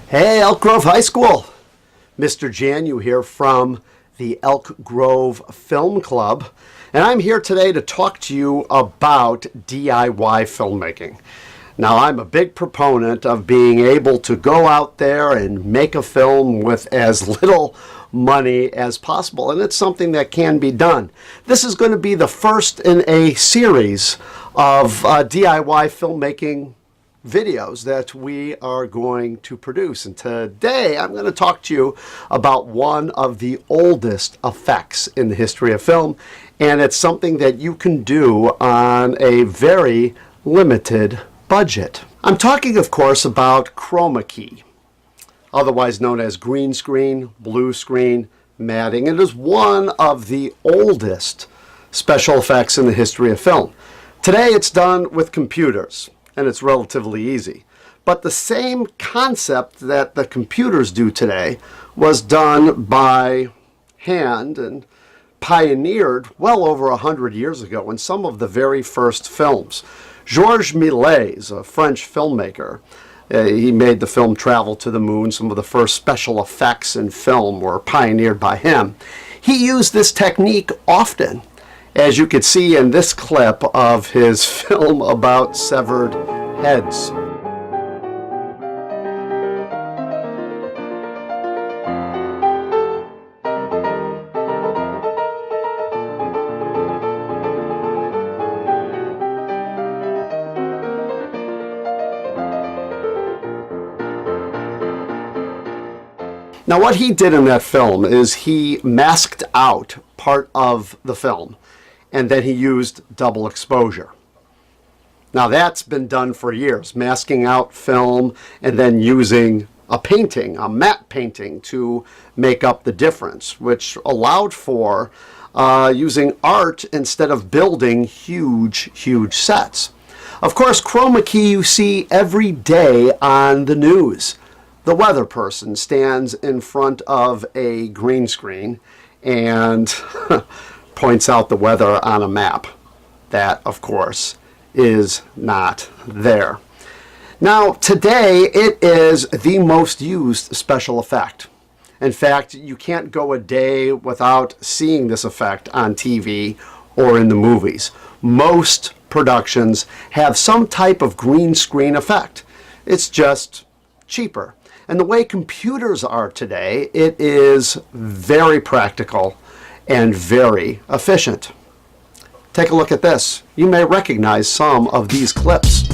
Hey, Elk Grove High School. Mr. Janu here from the Elk Grove Film Club. And I'm here today to talk to you about DIY filmmaking. Now, I'm a big proponent of being able to go out there and make a film with as little money as possible. And it's something that can be done. This is going to be the first in a series of DIY filmmaking videos that we are going to produce. And today I'm going to talk to you about one of the oldest effects in the history of film, and it's something that you can do on a very limited budget. I'm talking, of course, about Chromakey, otherwise known as green screen, blue screen, matting. It is one of the oldest special effects in the history of film. Today it's done with computers, and it's relatively easy. But the same concept that the computers do today was done by hand and pioneered well over 100 years ago in some of the very first films. Georges Méliès, a French filmmaker, he made the film Travel to the Moon. Some of the first special effects in film were pioneered by him. He used this technique often, as you could see in this clip of his film about severed heads. Now, what he did in that film is he masked out part of the film, and then he used double exposure. Now, that's been done for years, masking out film and then using a painting, a matte painting, to make up the difference, which allowed for using art instead of building huge sets. Of course, Chromakey you see every day on the news. The weather person stands in front of a green screen and points out the weather on a map. That, of course, is not there. Now, today it is the most used special effect. In fact, you can't go a day without seeing this effect on TV or in the movies. Most productions have some type of green screen effect. It's just cheaper. And the way computers are today, it is very practical and very efficient. Take a look at this. You may recognize some of these clips.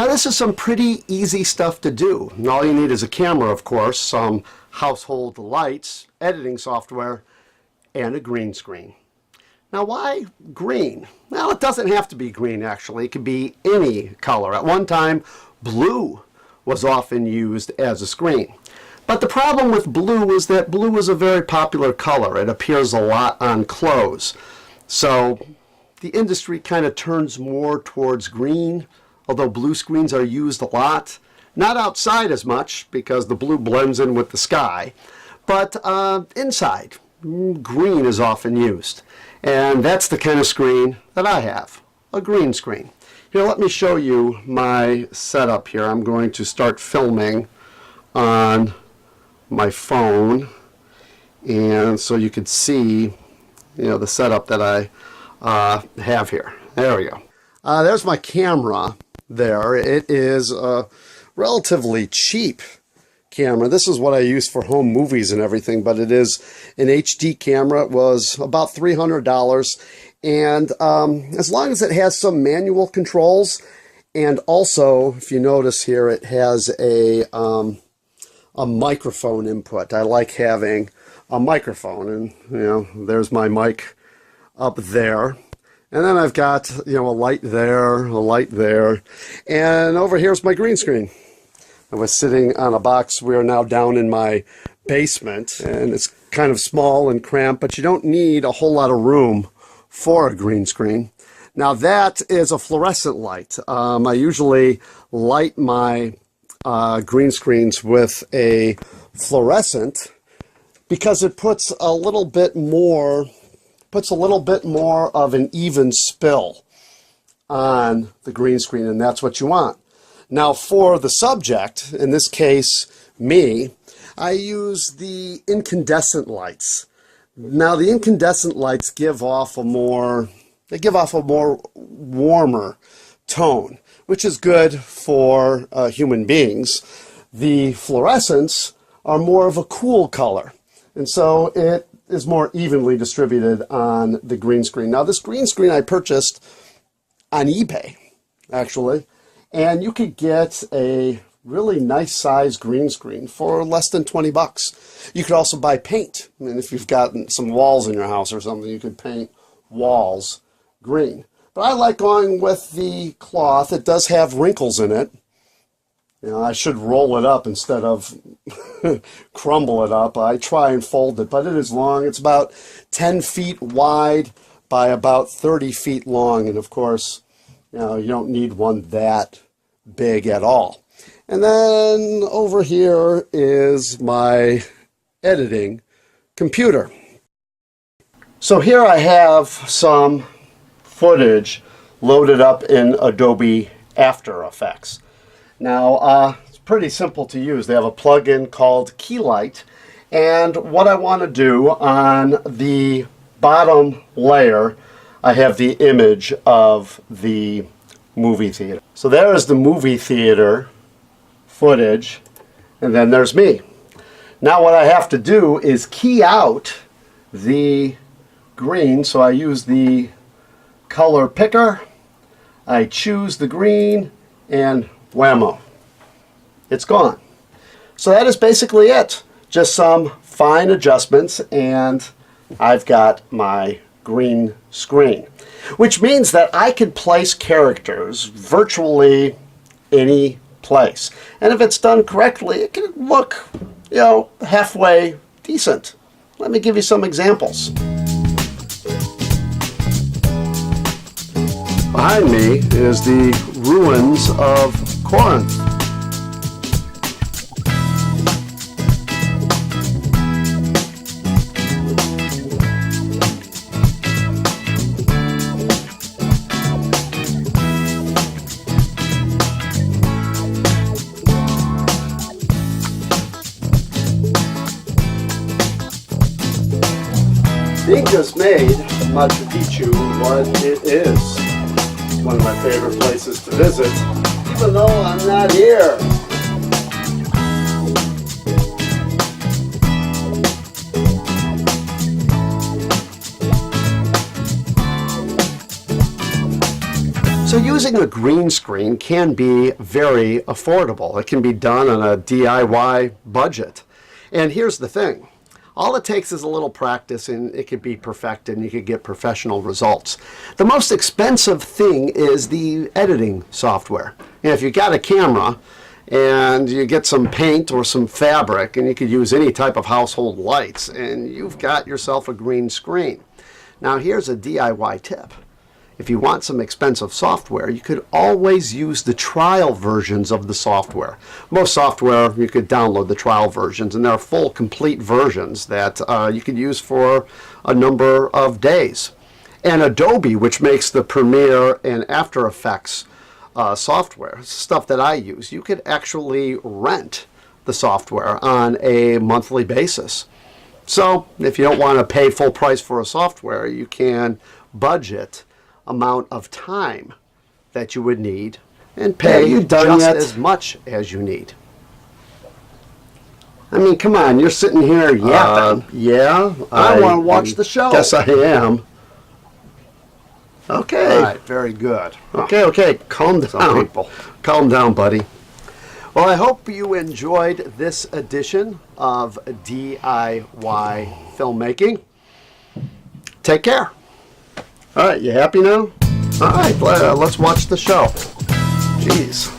Now this is some pretty easy stuff to do. And all you need is a camera, of course, some household lights, editing software, and a green screen. Now why green? Well, it doesn't have to be green actually. It can be any color. At one time, blue was often used as a screen. But the problem with blue is that blue is a very popular color. It appears a lot on clothes. So the industry kind of turns more towards green, although blue screens are used a lot. Not outside as much because the blue blends in with the sky, but inside, green is often used. And that's the kind of screen that I have, a green screen. Here, let me show you my setup here. I'm going to start filming on my phone, and so you can see, the setup that I have here. There we go. There's my camera there. It is a relatively cheap camera. This is what I use for home movies and everything, but it is an HD camera. It was about $300, and as long as it has some manual controls, and also, if you notice here, it has a microphone input. I like having a microphone, and there's my mic up there, and then I've got a light there, and over here's my green screen. I was sitting on a box. We are now down in my basement, and it's kind of small and cramped, but you don't need a whole lot of room for a green screen. Now that is a fluorescent light. I usually light my green screens with a fluorescent because it puts a little bit more of an even spill on the green screen, and that's what you want. Now for the subject, in this case me, I use the incandescent lights. Now the incandescent lights give off a more warmer tone, which is good for human beings. The fluorescents are more of a cool color, and so it is more evenly distributed on the green screen. Now this green screen I purchased on eBay, actually, and you could get a really nice size green screen for less than 20 bucks. You could also buy paint. I mean, if you've got some walls in your house or something, you could paint walls green. But I like going with the cloth. It does have wrinkles in it. I should roll it up instead of crumble it up. I try and fold it, but it is long. It's about 10 feet wide by about 30 feet long, and of course, you don't need one that big at all. And then over here is my editing computer. So here I have some footage loaded up in Adobe After Effects. Now, it's pretty simple to use. They have a plugin called Keylight, and what I want to do on the bottom layer, I have the image of the movie theater. So there is the movie theater footage, and then there's me. Now what I have to do is key out the green, so I use the color picker, I choose the green, and whammo, it's gone. So that is basically it. Just some fine adjustments, and I've got my green screen, which means that I can place characters virtually any place. And if it's done correctly, it can look, halfway decent. Let me give you some examples. Behind me is the ruins of Corinth. The Incas made Machu Picchu what it is. It's one of my favorite places to visit, even though I'm not here. So using a green screen can be very affordable. It can be done on a DIY budget. And here's the thing. All it takes is a little practice and it could be perfected and you could get professional results. The most expensive thing is the editing software. And if you got a camera and you get some paint or some fabric, and you could use any type of household lights, and you've got yourself a green screen. Now here's a DIY tip. If you want some expensive software, you could always use the trial versions of the software. Most software, you could download the trial versions, and there are full, complete versions that you could use for a number of days. And Adobe, which makes the Premiere and After Effects software, stuff that I use, you could actually rent the software on a monthly basis. So if you don't want to pay full price for a software, you can budget amount of time that you would need and pay just as much as you need. I mean, come on, you're sitting here yapping. Yeah, I want to watch the show. Yes, I am. Okay. All right, very good. Okay, calm down. Some people. Calm down, buddy. Well, I hope you enjoyed this edition of DIY Filmmaking. Take care. All right, you happy now? All right, let's watch the show. Jeez.